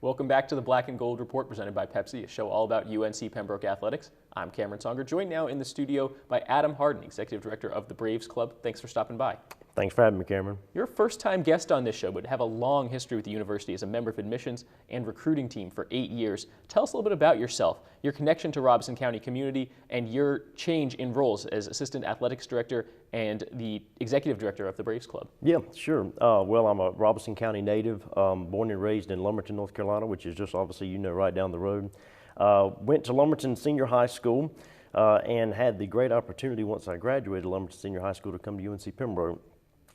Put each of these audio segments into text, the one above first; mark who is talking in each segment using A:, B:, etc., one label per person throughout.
A: Welcome back to the Black and Gold Report presented by Pepsi, a show all about UNC Pembroke athletics. I'm Cameron Songer, joined now in the studio by Adam Harden, Executive Director of the Braves Club. Thanks for stopping by.
B: Thanks for having me, Cameron.
A: You're a first-time guest on this show, but have a long history with the university as a member of admissions and recruiting team for 8 years. Tell us a little bit about yourself, your connection to Robeson County community, and your change in roles as Assistant Athletics Director and the Executive Director of the Braves Club.
B: Yeah, sure. Well, I'm a Robeson County native, born and raised in Lumberton, North Carolina, which is just obviously, right down the road. Went to Lumberton Senior High School and had the great opportunity once I graduated Lumberton Senior High School to come to UNC Pembroke.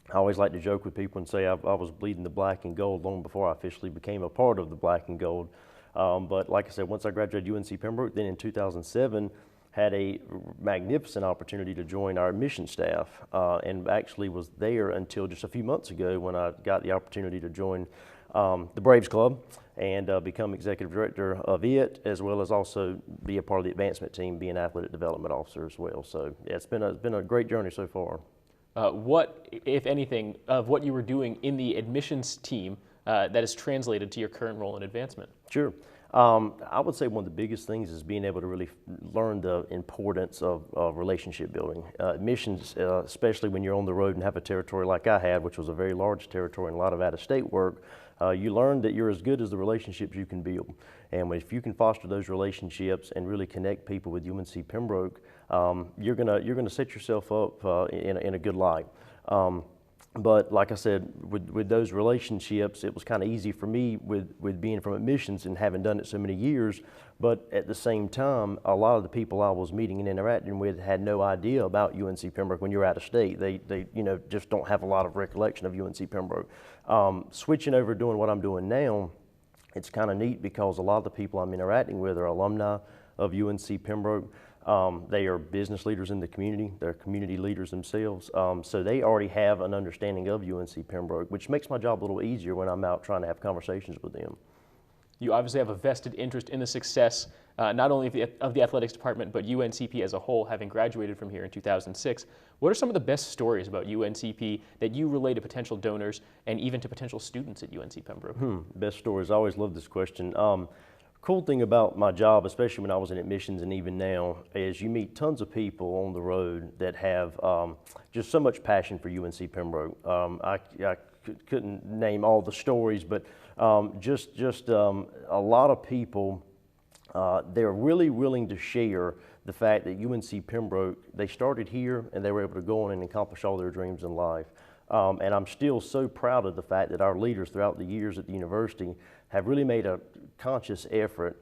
B: I always like to joke with people and say I was bleeding the black and gold long before I officially became a part of the black and gold. But like I said, once I graduated UNC Pembroke, then in 2007, had a magnificent opportunity to join our admission staff and actually was there until just a few months ago when I got the opportunity to join the Braves Club and become Executive Director of it, as well as also be a part of the advancement team, be an Athletic Development Officer as well. So yeah, it's been a great journey so far.
A: What, if anything, of what you were doing in the admissions team that is translated to your current role in advancement?
B: Sure. I would say one of the biggest things is being able to really learn the importance of relationship building. Admissions, especially when you're on the road and have a territory like I had, which was a very large territory and a lot of out-of-state work, you learn that you're as good as the relationships you can build. And if you can foster those relationships and really connect people with UNC Pembroke, you're gonna set yourself up in a good light. But like I said, with those relationships, it was kind of easy for me with being from admissions and having done it so many years. But at the same time, a lot of the people I was meeting and interacting with had no idea about UNC Pembroke when you're out of state. They just don't have a lot of recollection of UNC Pembroke. Switching over doing what I'm doing now, it's kind of neat because a lot of the people I'm interacting with are alumni of UNC Pembroke. They are business leaders in the community. They're community leaders themselves. So they already have an understanding of UNC Pembroke, which makes my job a little easier when I'm out trying to have conversations with them.
A: You obviously have a vested interest in the success, not only of the athletics department, but UNCP as a whole, having graduated from here in 2006. What are some of the best stories about UNCP that you relay to potential donors and even to potential students at UNC Pembroke?
B: Best stories. I always love this question. Cool thing about my job, especially when I was in admissions and even now, is you meet tons of people on the road that have just so much passion for UNC Pembroke. I couldn't name all the stories, but just a lot of people, they're really willing to share the fact that UNC Pembroke, they started here and they were able to go on and accomplish all their dreams in life. And I'm still so proud of the fact that our leaders throughout the years at the university have really made a conscious effort,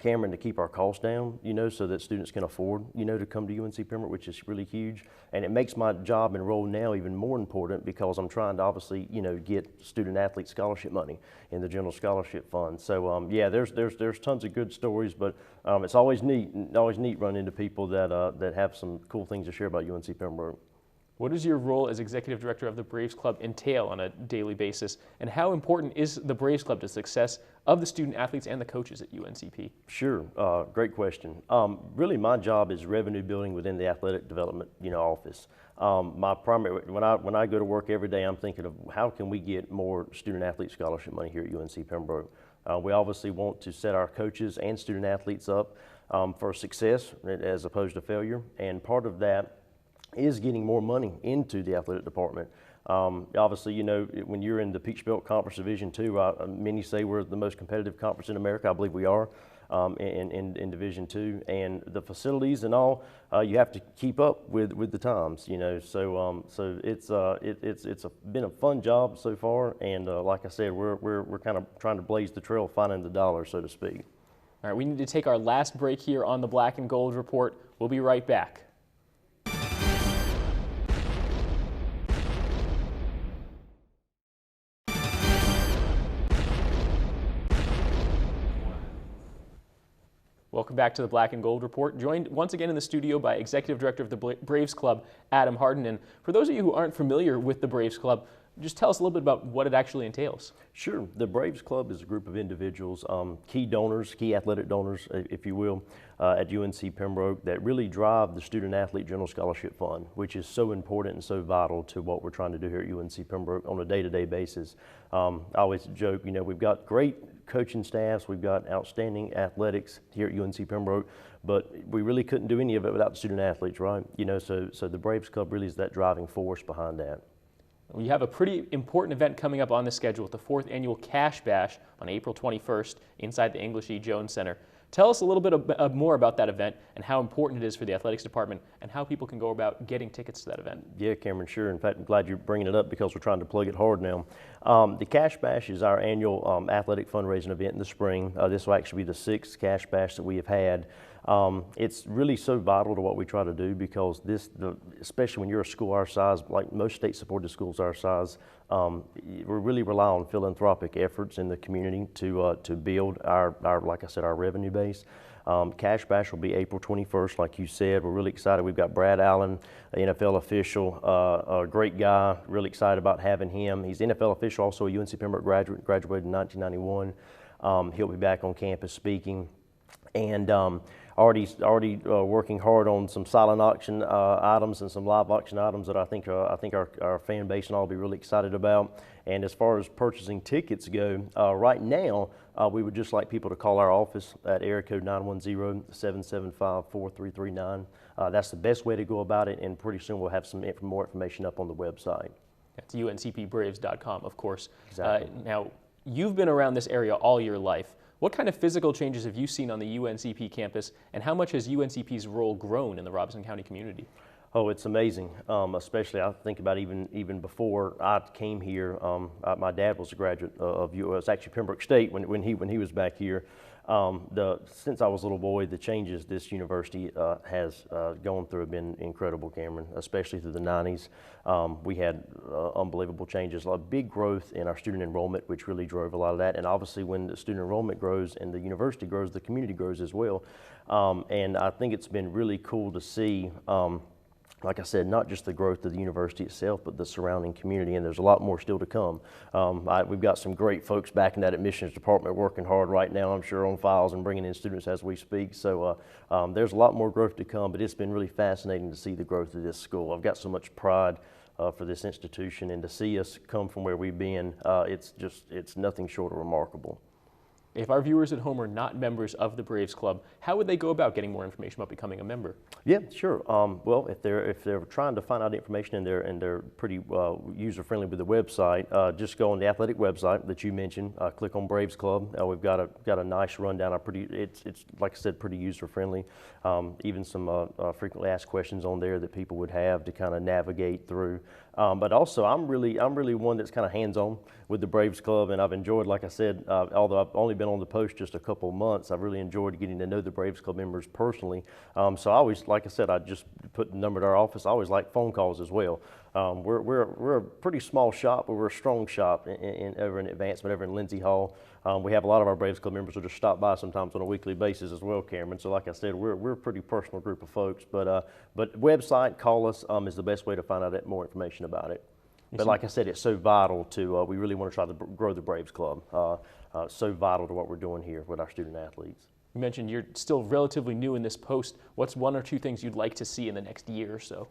B: Cameron, to keep our costs down, so that students can afford, to come to UNC Pembroke, which is really huge. And it makes my job and role now even more important because I'm trying to obviously, get student athlete scholarship money in the General Scholarship Fund. So yeah, there's tons of good stories, but it's always neat running into people that have some cool things to share about UNC Pembroke.
A: What does your role as Executive Director of the Braves Club entail on a daily basis, and how important is the Braves Club to the success of the student athletes and the coaches at UNCP?
B: Sure, great question. Really, my job is revenue building within the athletic development, office. My primary, when I go to work every day, I'm thinking of how can we get more student athlete scholarship money here at UNC Pembroke. We obviously want to set our coaches and student athletes up for success as opposed to failure, and part of that is getting more money into the athletic department. Obviously, when you're in the Peach Belt Conference Division II, many say we're the most competitive conference in America. I believe we are in Division II, and the facilities and all, you have to keep up with the times. So it's been a fun job so far, and like I said, we're kind of trying to blaze the trail, finding the dollar, so to speak.
A: All right, we need to take our last break here on the Black and Gold Report. We'll be right back. Welcome back to the Black and Gold Report, joined once again in the studio by Executive Director of the Braves Club, Adam Harden. And for those of you who aren't familiar with the Braves Club, Just tell us a little bit about what it actually entails.
B: Sure. The Braves Club is a group of individuals, key donors, key athletic donors, if you will, at UNC Pembroke that really drive the Student Athlete General Scholarship Fund, which is so important and so vital to what we're trying to do here at UNC Pembroke on a day-to-day basis. I always joke, we've got great coaching staffs, we've got outstanding athletics here at UNC Pembroke, but we really couldn't do any of it without the student athletes, right? So the Braves Club really is that driving force behind that.
A: We have a pretty important event coming up on the schedule with the 4th annual Cash Bash on April 21st inside the English E. Jones Center. Tell us a little bit more about that event and how important it is for the athletics department and how people can go about getting tickets to that event.
B: Yeah, Cameron, sure. In fact, I'm glad you're bringing it up because we're trying to plug it hard now. The Cash Bash is our annual athletic fundraising event in the spring. This will actually be the 6th Cash Bash that we have had. It's really so vital to what we try to do because especially when you're a school our size, like most state-supported schools our size, we really rely on philanthropic efforts in the community to build our, like I said, our revenue base. Cash Bash will be April 21st, like you said. We're really excited. We've got Brad Allen, an NFL official, a great guy. Really excited about having him. He's an NFL official, also a UNC Pembroke graduate, graduated in 1991. He'll be back on campus speaking. And already working hard on some silent auction items and some live auction items that I think our fan base and all will be really excited about. And as far as purchasing tickets go, right now we would just like people to call our office at area code 910-775-4339. That's the best way to go about it, and pretty soon we'll have some more information up on the website.
A: That's uncpbraves.com, of course.
B: Exactly.
A: Now, you've been around this area all your life. What kind of physical changes have you seen on the UNCP campus, and how much has UNCP's role grown in the Robeson County community?
B: Oh, it's amazing. Especially, I think about even before I came here. My dad was a graduate of it's actually Pembroke State when he was back here. Since I was a little boy, the changes this university has gone through have been incredible, Cameron, especially through the 90s. We had unbelievable changes, a big growth in our student enrollment, which really drove a lot of that. And obviously when the student enrollment grows and the university grows, the community grows as well. And I think it's been really cool to see like I said, not just the growth of the university itself, but the surrounding community, and there's a lot more still to come. We've got some great folks back in that admissions department working hard right now, I'm sure, on files and bringing in students as we speak. So there's a lot more growth to come, but it's been really fascinating to see the growth of this school. I've got so much pride for this institution, and to see us come from where we've been, it's nothing short of remarkable.
A: If our viewers at home are not members of the Braves Club, how would they go about getting more information about becoming a member?
B: Yeah, sure. Well, if they're trying to find out information and they're pretty user friendly with the website, just go on the athletic website that you mentioned. Click on Braves Club. We've got a nice rundown. It's like I said, pretty user friendly. Even some frequently asked questions on there that people would have to kind of navigate through. But also, I'm really one that's kind of hands-on with the Braves Club, and I've enjoyed, like I said, although I've only been on the post just a couple of months, I've really enjoyed getting to know the Braves Club members personally. So I always, like I said, I just put the number to our office. I always like phone calls as well. We're a pretty small shop, but we're a strong shop over in Advancement, over in Lindsay Hall. We have a lot of our Braves Club members who just stop by sometimes on a weekly basis as well, Cameron. So like I said, we're a pretty personal group of folks. But website, call us is the best way to find out more information about it. But like I said, it's so vital to, we really want to try to grow the Braves Club. So vital to what we're doing here with our student athletes.
A: You mentioned you're still relatively new in this post. What's one or two things you'd like to see in the next year or so?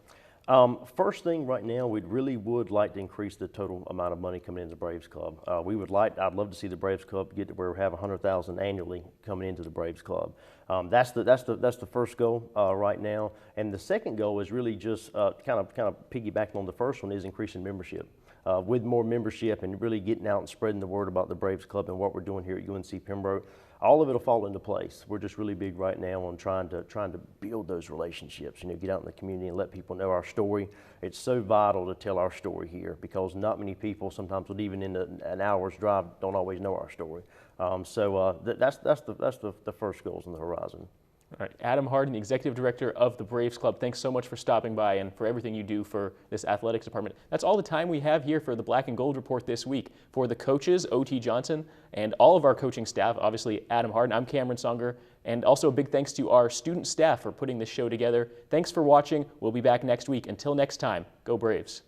B: First thing right now, we really would like to increase the total amount of money coming into the Braves Club. I'd love to see the Braves Club get to where we have $100,000 annually coming into the Braves Club. That's the first goal right now. And the second goal is really just kind of piggybacking on the first one, is increasing membership. With more membership and really getting out and spreading the word about the Braves Club and what we're doing here at UNC Pembroke, all of it will fall into place. We're just really big right now on trying to build those relationships. Get out in the community and let people know our story. It's so vital to tell our story here because not many people, sometimes with even in an hour's drive, don't always know our story. That's the first goals on the horizon.
A: All right, Adam Harden, the Executive Director of the Braves Club, thanks so much for stopping by and for everything you do for this athletics department. That's all the time we have here for the Black and Gold Report this week. For the coaches, O.T. Johnson, and all of our coaching staff, obviously Adam Harden, I'm Cameron Songer, and also a big thanks to our student staff for putting this show together. Thanks for watching. We'll be back next week. Until next time, go Braves.